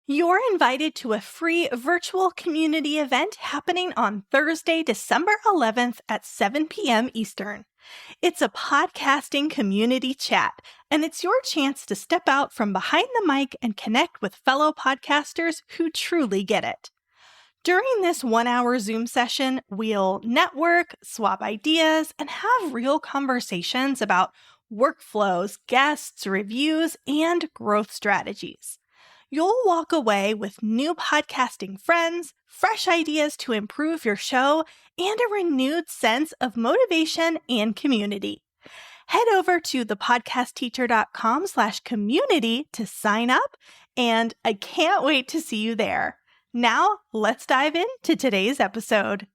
You're invited to a free virtual community event happening on Thursday, December 11th at 7 p.m. Eastern. It's a podcasting community chat, and it's your chance to step out from behind the mic and connect with fellow podcasters who truly get it. During this 1-hour Zoom session, we'll network, swap ideas, and have real conversations about workflows, guests, reviews, and growth strategies. You'll walk away with new podcasting friends, fresh ideas to improve your show, and a renewed sense of motivation and community. Head over to thepodcastteacher.com/community to sign up, and I can't wait to see you there. Now, let's dive into today's episode.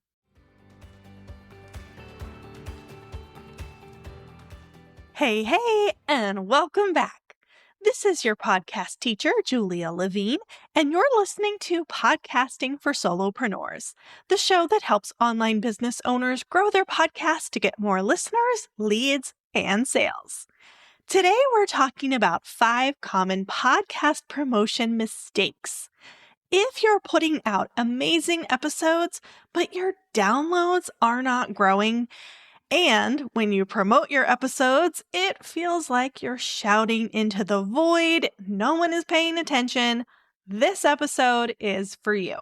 Hey, and welcome back. This is your podcast teacher, Julia Levine, and you're listening to Podcasting for Solopreneurs, the show that helps online business owners grow their podcast to get more listeners, leads, and sales. Today, we're talking about 5 common podcast promotion mistakes. If you're putting out amazing episodes, but your downloads are not growing, and when you promote your episodes, it feels like you're shouting into the void, no one is paying attention, this episode is for you.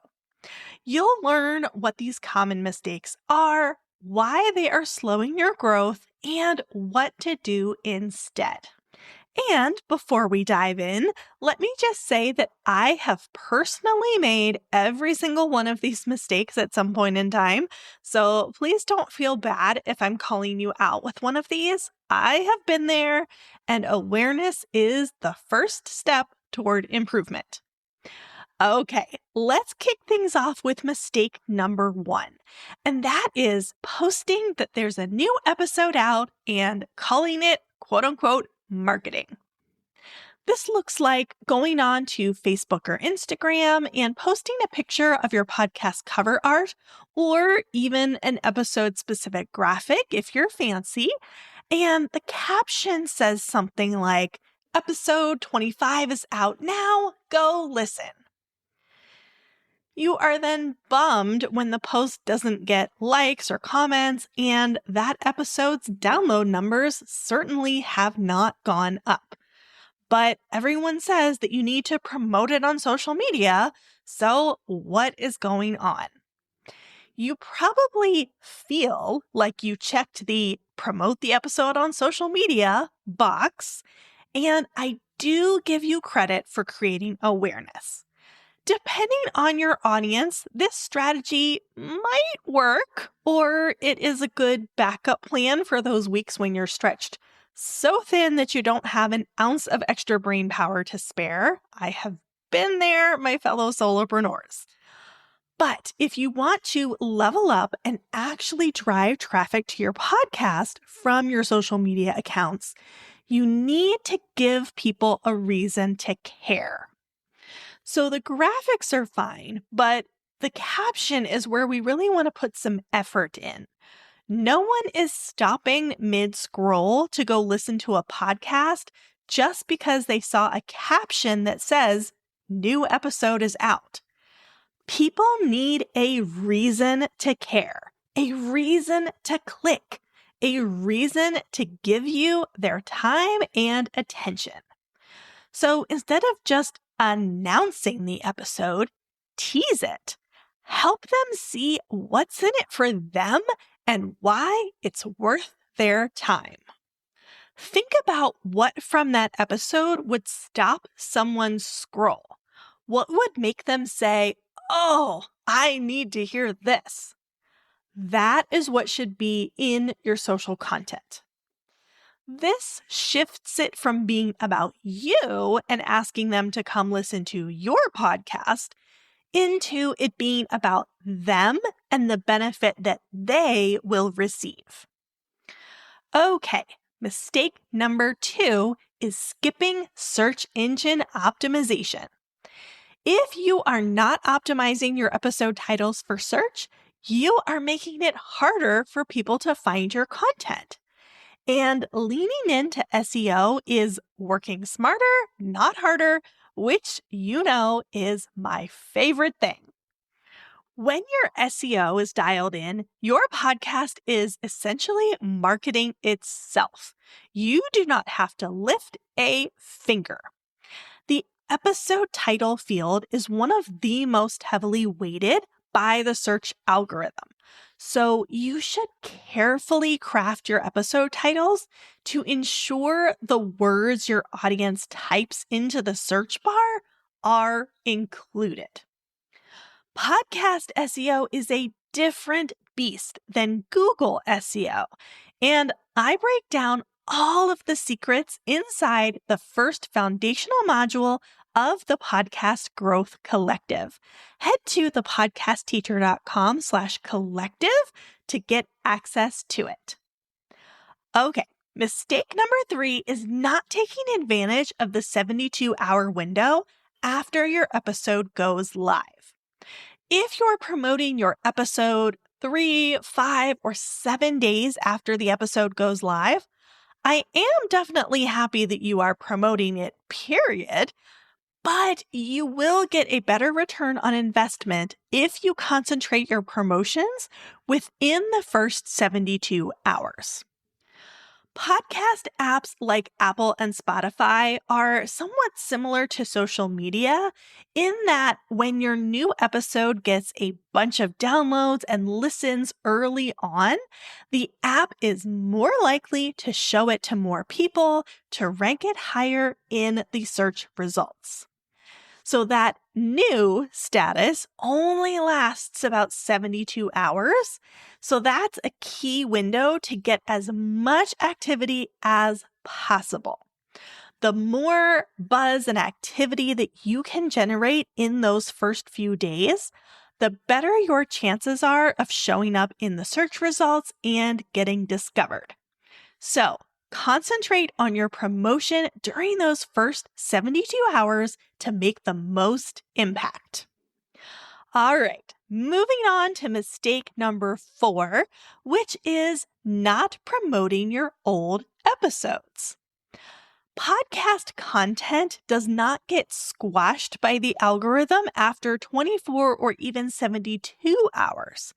You'll learn what these common mistakes are, why they are slowing your growth, and what to do instead. And before we dive in, let me just say that I have personally made every single one of these mistakes at some point in time, so please don't feel bad if I'm calling you out with one of these. I have been there, and awareness is the first step toward improvement. Okay, let's kick things off with mistake number 1, and that is posting that there's a new episode out and calling it quote-unquote marketing. This looks like going on to Facebook or Instagram and posting a picture of your podcast cover art or even an episode-specific graphic if you're fancy, and the caption says something like, "Episode 25 is out now, go listen." You are then bummed when the post doesn't get likes or comments, and that episode's download numbers certainly have not gone up. But everyone says that you need to promote it on social media, so what is going on? You probably feel like you checked the promote the episode on social media box, and I do give you credit for creating awareness. Depending on your audience, this strategy might work, or it is a good backup plan for those weeks when you're stretched so thin that you don't have an ounce of extra brain power to spare. I have been there, my fellow solopreneurs. But if you want to level up and actually drive traffic to your podcast from your social media accounts, you need to give people a reason to care. So the graphics are fine, but the caption is where we really want to put some effort in. No one is stopping mid-scroll to go listen to a podcast just because they saw a caption that says, "New episode is out." People need a reason to care, a reason to click, a reason to give you their time and attention. So instead of just announcing the episode, tease it. Help them see what's in it for them and why it's worth their time. Think about what from that episode would stop someone's scroll. What would make them say, "Oh, I need to hear this"? That is what should be in your social content. This shifts it from being about you and asking them to come listen to your podcast into it being about them and the benefit that they will receive. Okay, mistake number 2 is skipping search engine optimization. If you are not optimizing your episode titles for search, you are making it harder for people to find your content. And leaning into SEO is working smarter, not harder, which you know is my favorite thing. When your SEO is dialed in, your podcast is essentially marketing itself. You do not have to lift a finger. The episode title field is one of the most heavily weighted by the search algorithm. So you should carefully craft your episode titles to ensure the words your audience types into the search bar are included. Podcast SEO is a different beast than Google SEO, and I break down all of the secrets inside the first foundational module of the Podcast Growth Collective. Head to thepodcastteacher.com/collective to get access to it. Okay, mistake number 3 is not taking advantage of the 72-hour window after your episode goes live. If you're promoting your episode 3, 5, or 7 days after the episode goes live, I am definitely happy that you are promoting it, period, but you will get a better return on investment if you concentrate your promotions within the first 72 hours. Podcast apps like Apple and Spotify are somewhat similar to social media in that when your new episode gets a bunch of downloads and listens early on, the app is more likely to show it to more people to rank it higher in the search results. So that new status only lasts about 72 hours. So that's a key window to get as much activity as possible. The more buzz and activity that you can generate in those first few days, the better your chances are of showing up in the search results and getting discovered. So, concentrate on your promotion during those first 72 hours to make the most impact. All right, moving on to mistake number 4, which is not promoting your old episodes. Podcast content does not get squashed by the algorithm after 24 or even 72 hours.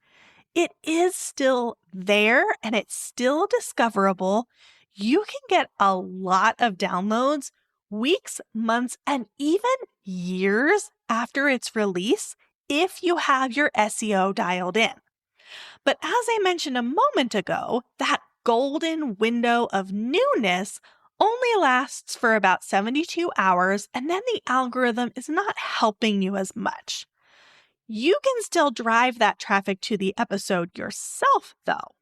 It is still there and it's still discoverable. You can get a lot of downloads weeks, months, and even years after its release if you have your SEO dialed in. But as I mentioned a moment ago, that golden window of newness only lasts for about 72 hours, and then the algorithm is not helping you as much. You can still drive that traffic to the episode yourself, though.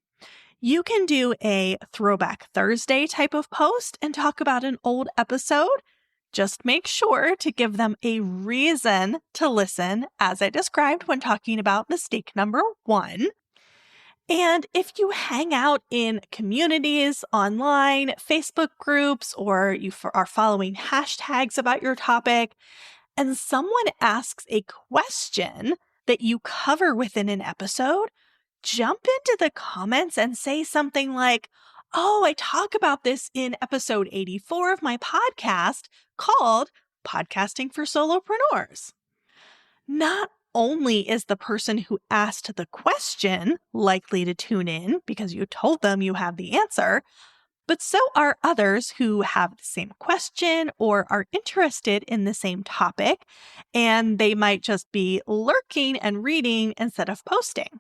You can do a Throwback Thursday type of post and talk about an old episode. Just make sure to give them a reason to listen, as I described when talking about mistake number 1. And if you hang out in communities online, Facebook groups, or you are following hashtags about your topic, and someone asks a question that you cover within an episode, jump into the comments and say something like, "Oh, I talk about this in episode 84 of my podcast called Podcasting for Solopreneurs." Not only is the person who asked the question likely to tune in because you told them you have the answer, but so are others who have the same question or are interested in the same topic, and they might just be lurking and reading instead of posting.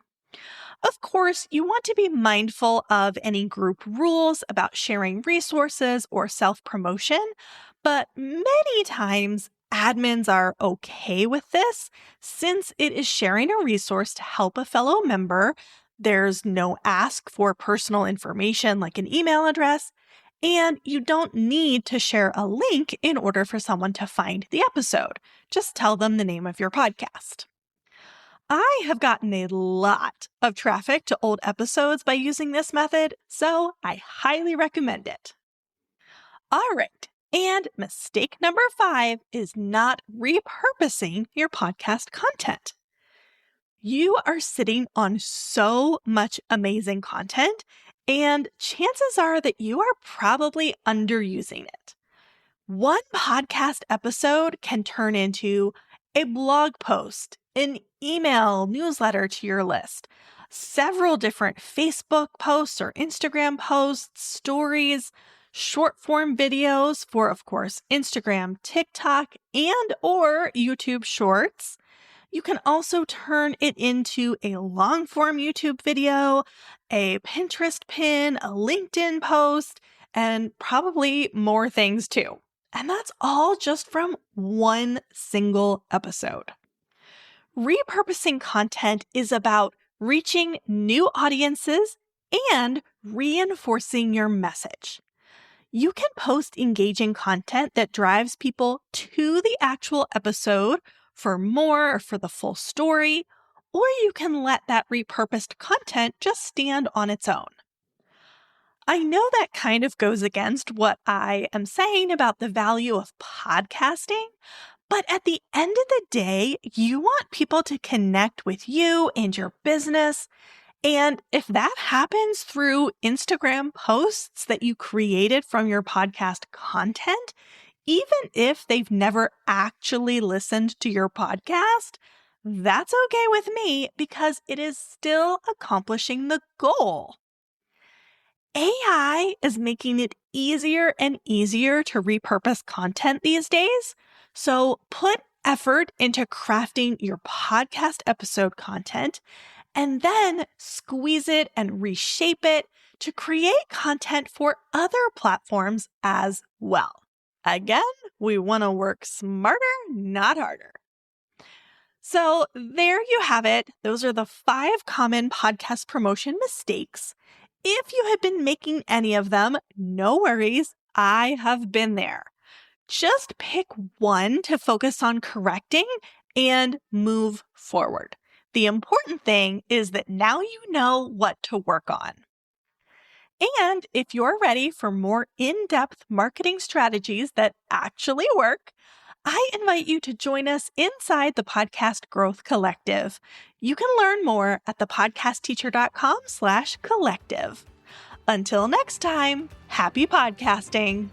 Of course, you want to be mindful of any group rules about sharing resources or self-promotion, but many times admins are okay with this since it is sharing a resource to help a fellow member. There's no ask for personal information like an email address, and you don't need to share a link in order for someone to find the episode. Just tell them the name of your podcast. I have gotten a lot of traffic to old episodes by using this method, so I highly recommend it. All right, and mistake number 5 is not repurposing your podcast content. You are sitting on so much amazing content, and chances are that you are probably underusing it. One podcast episode can turn into a blog post, an email newsletter to your list, several different Facebook posts or Instagram posts, stories, short form videos for, of course, Instagram, TikTok, and or YouTube Shorts. You can also turn it into a long form YouTube video, a Pinterest pin, a LinkedIn post, and probably more things too. And that's all just from one single episode. Repurposing content is about reaching new audiences and reinforcing your message. You can post engaging content that drives people to the actual episode for more or for the full story, or you can let that repurposed content just stand on its own. I know that kind of goes against what I am saying about the value of podcasting, but at the end of the day, you want people to connect with you and your business. And if that happens through Instagram posts that you created from your podcast content, even if they've never actually listened to your podcast, that's okay with me because it is still accomplishing the goal. AI is making it easier and easier to repurpose content these days. So put effort into crafting your podcast episode content and then squeeze it and reshape it to create content for other platforms as well. Again, we want to work smarter, not harder. So there you have it. Those are the 5 common podcast promotion mistakes. If you have been making any of them, no worries. I have been there. Just pick one to focus on correcting and move forward. The important thing is that now you know what to work on. And if you're ready for more in-depth marketing strategies that actually work, I invite you to join us inside the Podcast Growth Collective. You can learn more at thepodcastteacher.com/collective. Until next time, happy podcasting.